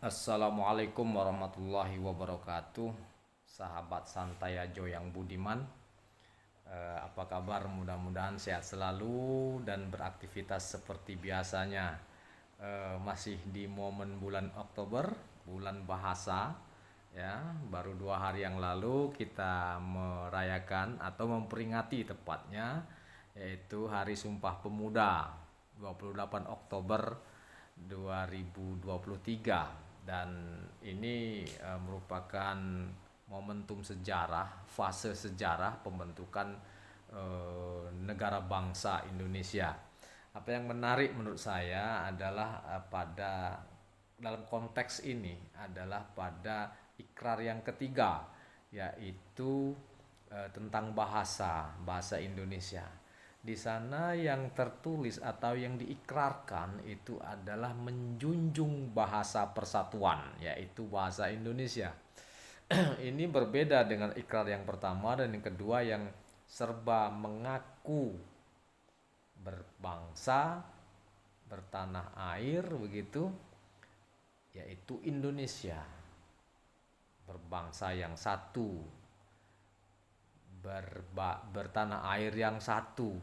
Assalamualaikum warahmatullahi wabarakatuh. Sahabat santai ajo yang budiman. Apa kabar? Mudah-mudahan sehat selalu dan beraktivitas seperti biasanya. Masih di momen bulan Oktober, bulan bahasa. Ya, baru 2 hari yang lalu kita merayakan atau memperingati tepatnya, yaitu Hari Sumpah Pemuda 28 Oktober 2023. Dan ini merupakan momentum sejarah, fase sejarah pembentukan negara bangsa Indonesia. Apa yang menarik menurut saya adalah pada dalam konteks ini adalah pada ikrar yang ketiga, yaitu tentang bahasa Indonesia. Di sana yang tertulis atau yang diikrarkan itu adalah menjunjung bahasa persatuan, yaitu bahasa Indonesia. Ini berbeda dengan ikrar yang pertama dan yang kedua yang serba mengaku berbangsa, bertanah air begitu, yaitu Indonesia, berbangsa yang satu, bertanah air yang satu.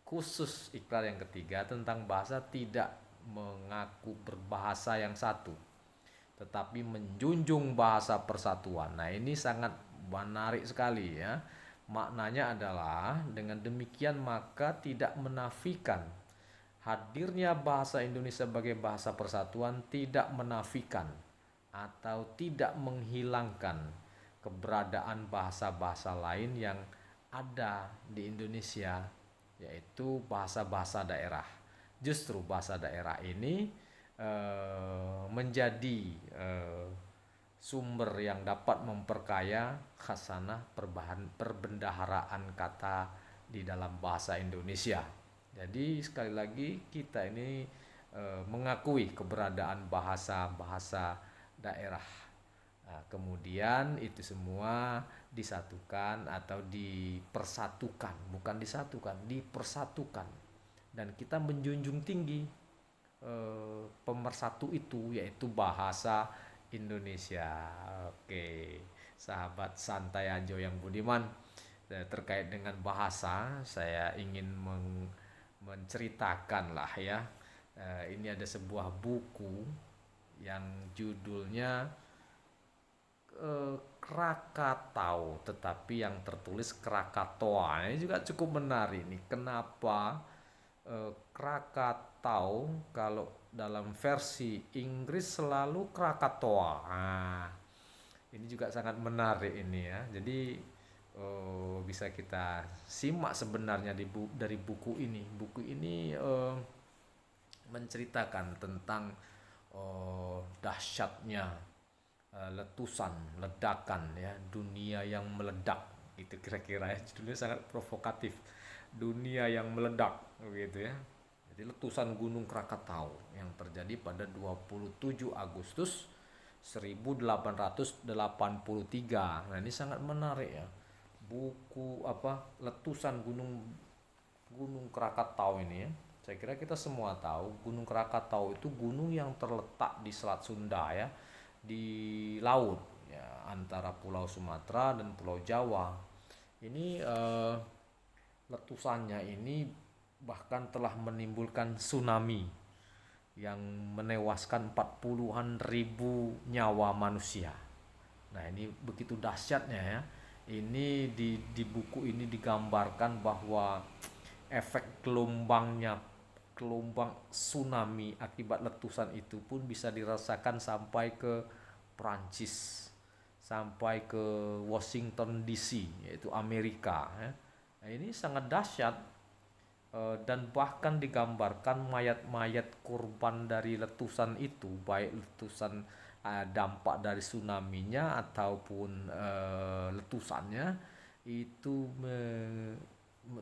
Khusus ikrar yang ketiga tentang bahasa tidak mengaku berbahasa yang satu, tetapi menjunjung bahasa persatuan. Nah, ini sangat menarik sekali ya. Maknanya adalah dengan demikian maka tidak menafikan hadirnya bahasa Indonesia sebagai bahasa persatuan, tidak menafikan atau tidak menghilangkan keberadaan bahasa-bahasa lain yang ada di Indonesia, yaitu bahasa-bahasa daerah. Justru bahasa daerah ini menjadi sumber yang dapat memperkaya khasanah perbendaharaan kata di dalam bahasa Indonesia. Jadi sekali lagi kita ini mengakui keberadaan bahasa-bahasa daerah. Nah, kemudian itu semua disatukan atau dipersatukan, bukan disatukan, dipersatukan. Dan kita menjunjung tinggi pemersatu itu, yaitu bahasa Indonesia. Oke, sahabat santai ajo yang budiman, terkait dengan bahasa saya ingin menceritakan lah ya. Ini ada sebuah buku yang judulnya Krakatau, tetapi yang tertulis Krakatoa. Ini juga cukup menarik nih. Kenapa Krakatau kalau dalam versi Inggris selalu Krakatoa. Nah, ini juga sangat menarik ini ya. Jadi bisa kita simak sebenarnya dari buku ini. Buku ini menceritakan tentang dahsyatnya letusan, ledakan ya, dunia yang meledak. Itu kira-kira ya, judulnya sangat provokatif. Dunia yang meledak begitu ya. Jadi letusan Gunung Krakatau yang terjadi pada 27 Agustus 1883. Nah, ini sangat menarik ya. Buku apa letusan Gunung Gunung Krakatau ini ya. Saya kira kita semua tahu Gunung Krakatau itu gunung yang terletak di Selat Sunda ya, di laut ya, antara Pulau Sumatera dan Pulau Jawa. Ini letusannya ini bahkan telah menimbulkan tsunami yang menewaskan 40-an ribu nyawa manusia. Nah, ini begitu dahsyatnya ya. Ini di buku ini digambarkan bahwa efek gelombang tsunami akibat letusan itu pun bisa dirasakan sampai ke Prancis, sampai ke Washington DC, yaitu Amerika ya. Nah, ini sangat dahsyat. Dan bahkan digambarkan mayat-mayat korban dari letusan itu, baik letusan dampak dari tsunaminya ataupun letusannya itu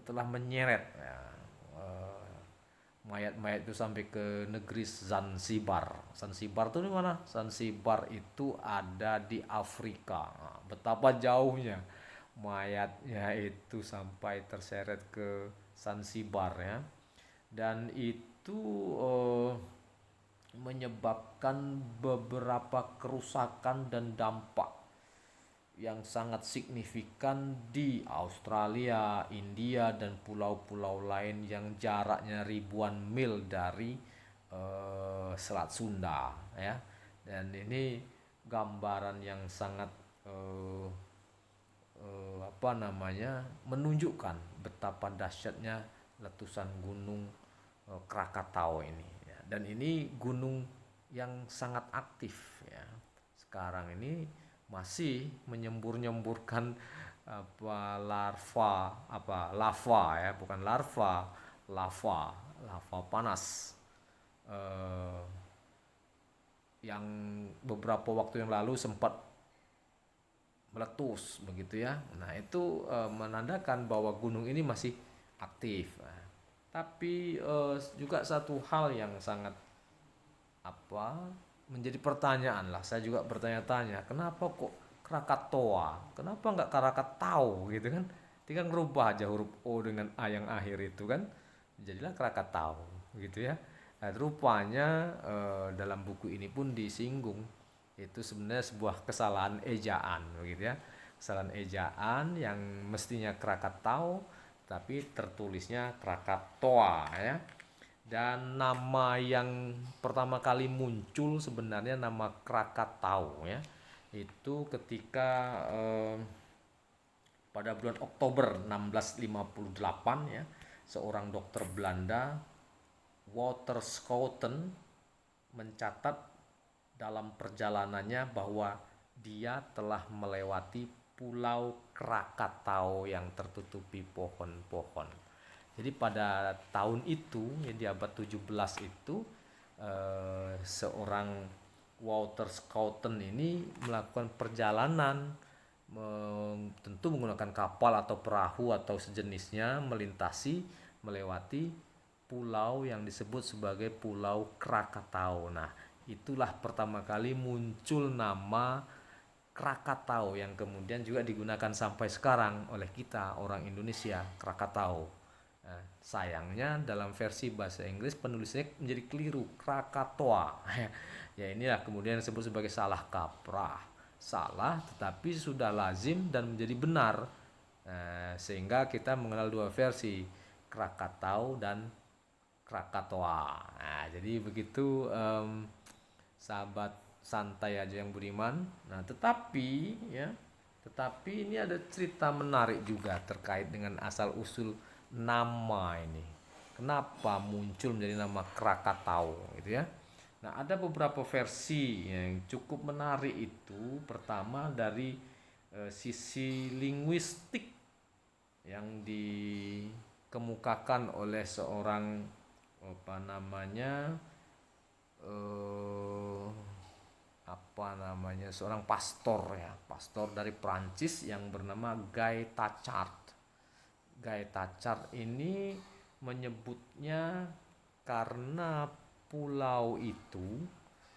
telah menyeret ya, mayat-mayat itu sampai ke negeri Zanzibar. Zanzibar itu di mana? Zanzibar itu ada di Afrika. Nah, betapa jauhnya mayatnya itu sampai terseret ke Zanzibar ya. Dan itu menyebabkan beberapa kerusakan dan dampak yang sangat signifikan di Australia, India, dan pulau-pulau lain yang jaraknya ribuan mil dari Selat Sunda, ya. Dan ini gambaran yang sangat eh, menunjukkan betapa dahsyatnya letusan gunung Krakatau ini, ya. Dan ini gunung yang sangat aktif, ya. Sekarang ini masih menyembur-nyemburkan lava, ya, bukan larva, lava panas, eh, yang beberapa waktu yang lalu sempat meletus begitu, ya. Nah, itu menandakan bahwa gunung ini masih aktif. Nah, tapi juga satu hal yang sangat apa menjadi pertanyaan lah. Saya juga bertanya-tanya, kenapa kok Krakatoa? Kenapa nggak Krakatau gitu kan? Tinggal ngerubah aja huruf O dengan A yang akhir itu kan, jadilah Krakatau gitu, ya. Nah, rupanya dalam buku ini pun disinggung itu sebenarnya sebuah kesalahan ejaan begitu, ya. Kesalahan ejaan yang mestinya Krakatau tapi tertulisnya Krakatoa, ya. Dan nama yang pertama kali muncul sebenarnya nama Krakatau, ya. Itu ketika pada bulan Oktober 1658, ya, seorang dokter Belanda, Waterschouten, mencatat dalam perjalanannya bahwa dia telah melewati Pulau Krakatau yang tertutupi pohon-pohon. Jadi pada tahun itu, ya, di abad 17 itu, seorang Waterschouten ini melakukan perjalanan, tentu menggunakan kapal atau perahu atau sejenisnya, melewati pulau yang disebut sebagai Pulau Krakatau. Nah, itulah pertama kali muncul nama Krakatau yang kemudian juga digunakan sampai sekarang oleh kita orang Indonesia, Krakatau. Nah, sayangnya dalam versi bahasa Inggris penulisnya menjadi keliru, Krakatoa. Ya, inilah kemudian disebut sebagai salah kaprah. Salah tetapi sudah lazim dan menjadi benar. Sehingga kita mengenal dua versi, Krakatau dan Krakatoa. Nah, jadi begitu, sahabat santai aja yang budiman. Nah, tetapi ini ada cerita menarik juga terkait dengan asal usul nama ini. Kenapa muncul menjadi nama Krakatau gitu, ya. Nah, ada beberapa versi yang cukup menarik itu. Pertama dari sisi linguistik yang dikemukakan oleh seorang eh, seorang pastor, ya, pastor dari Prancis yang bernama Guy Tachard. Guy Tachard ini menyebutnya karena pulau itu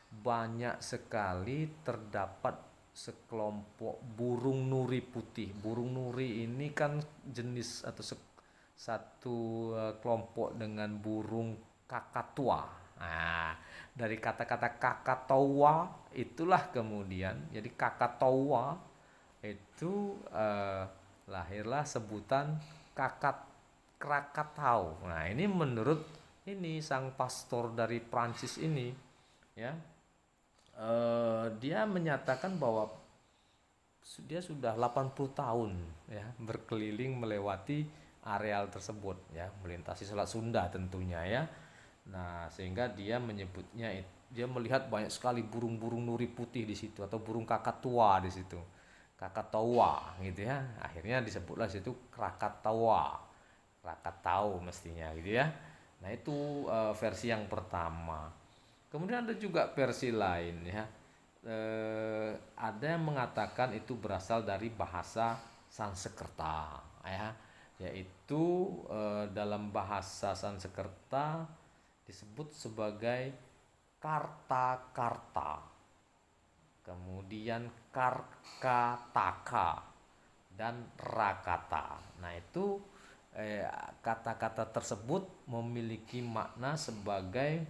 banyak sekali terdapat sekelompok burung nuri putih. Burung nuri ini kan jenis atau satu kelompok dengan burung kakatua. Nah, dari kata-kata kakatoa itulah kemudian jadi kakatoa itu lahirlah sebutan Krakatau. Nah, ini menurut ini sang pastor dari Prancis ini, ya, dia menyatakan bahwa dia sudah 80 tahun, ya, berkeliling melewati areal tersebut, ya, melintasi Selat Sunda tentunya, ya. Nah, sehingga dia menyebutnya, dia melihat banyak sekali burung-burung nuri putih di situ atau burung kakatua di situ. Kakatoa gitu, ya. Akhirnya disebutlah situ Krakatawa. Krakatau mestinya gitu, ya. Nah, itu versi yang pertama. Kemudian ada juga versi lain, ya. Ada yang mengatakan itu berasal dari bahasa Sanskerta, ya, yaitu dalam bahasa Sanskerta disebut sebagai karta-karta, kemudian karkataka dan rakata. Nah, itu kata-kata tersebut memiliki makna sebagai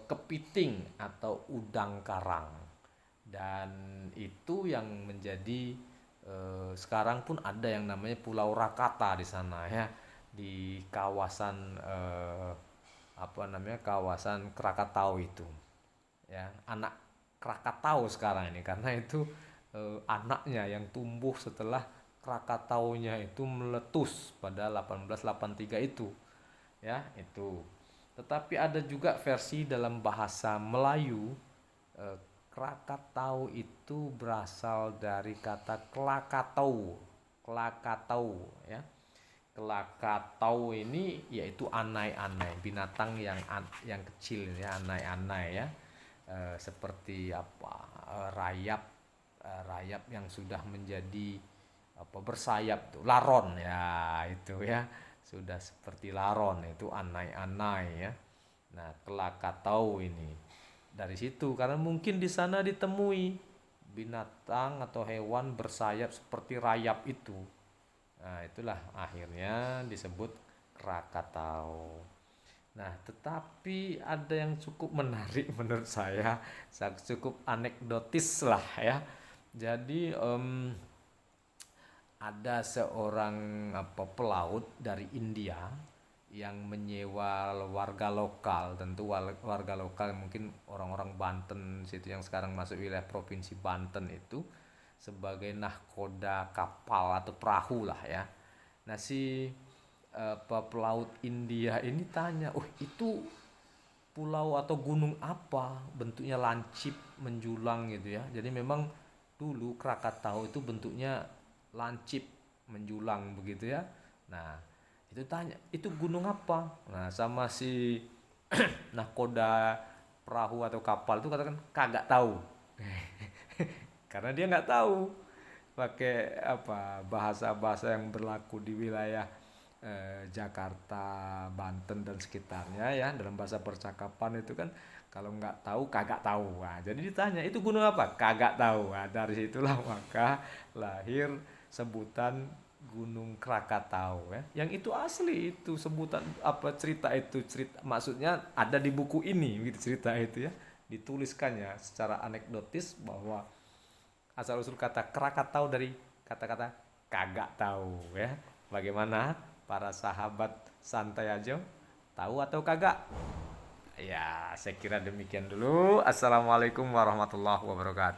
kepiting atau udang karang. Dan itu yang menjadi sekarang pun ada yang namanya Pulau Rakata di sana ya, di kawasan apa namanya, kawasan Krakatau itu ya, anak Krakatau sekarang ini, karena itu anaknya yang tumbuh setelah Krakataunya itu meletus pada 1883 itu ya itu. Tetapi ada juga versi dalam bahasa Melayu. eh, Krakatau itu berasal dari kata klakatau. Klakatau ya. Klakatau ini yaitu anai-anai, binatang yang kecil ya, anai-anai ya. Seperti apa? Rayap, rayap yang sudah menjadi apa, bersayap tuh, laron ya itu ya, sudah seperti laron, itu anai-anai ya. Nah, Krakatau ini dari situ, karena mungkin di sana ditemui binatang atau hewan bersayap seperti rayap itu. Nah, itulah akhirnya disebut Krakatau. Nah, tetapi ada yang cukup menarik menurut saya, cukup anekdotis lah ya. Jadi ada seorang apa, pelaut dari India yang menyewa warga lokal, tentu warga lokal mungkin orang-orang Banten situ yang sekarang masuk wilayah provinsi Banten itu, sebagai nahkoda kapal atau perahu lah ya. Nah, si apa, pelaut India ini tanya, "Oh, itu pulau atau gunung apa? Bentuknya lancip menjulang gitu ya." Jadi memang dulu Krakatau itu bentuknya lancip menjulang begitu ya. Nah, itu tanya, "Itu gunung apa?" Nah, sama si nahkoda perahu atau kapal itu katakan, "Kagak tahu." Karena dia nggak tahu pakai apa, bahasa-bahasa yang berlaku di wilayah Jakarta, Banten dan sekitarnya ya, dalam bahasa percakapan itu kan kalau nggak tahu kagak tahu. Nah, jadi ditanya, "Itu gunung apa?" Kagak tahu. Nah, dari situlah maka lahir sebutan Gunung Krakatau ya. Yang itu asli, itu sebutan apa, cerita itu, cerita maksudnya ada di buku ini gitu, cerita itu ya. Dituliskannya secara anekdotis bahwa asal usul kata Krakatau dari kata-kata kagak tahu ya. Bagaimana para sahabat santai aja, tahu atau kagak? Ya, saya kira demikian dulu. Assalamualaikum warahmatullahi wabarakatuh.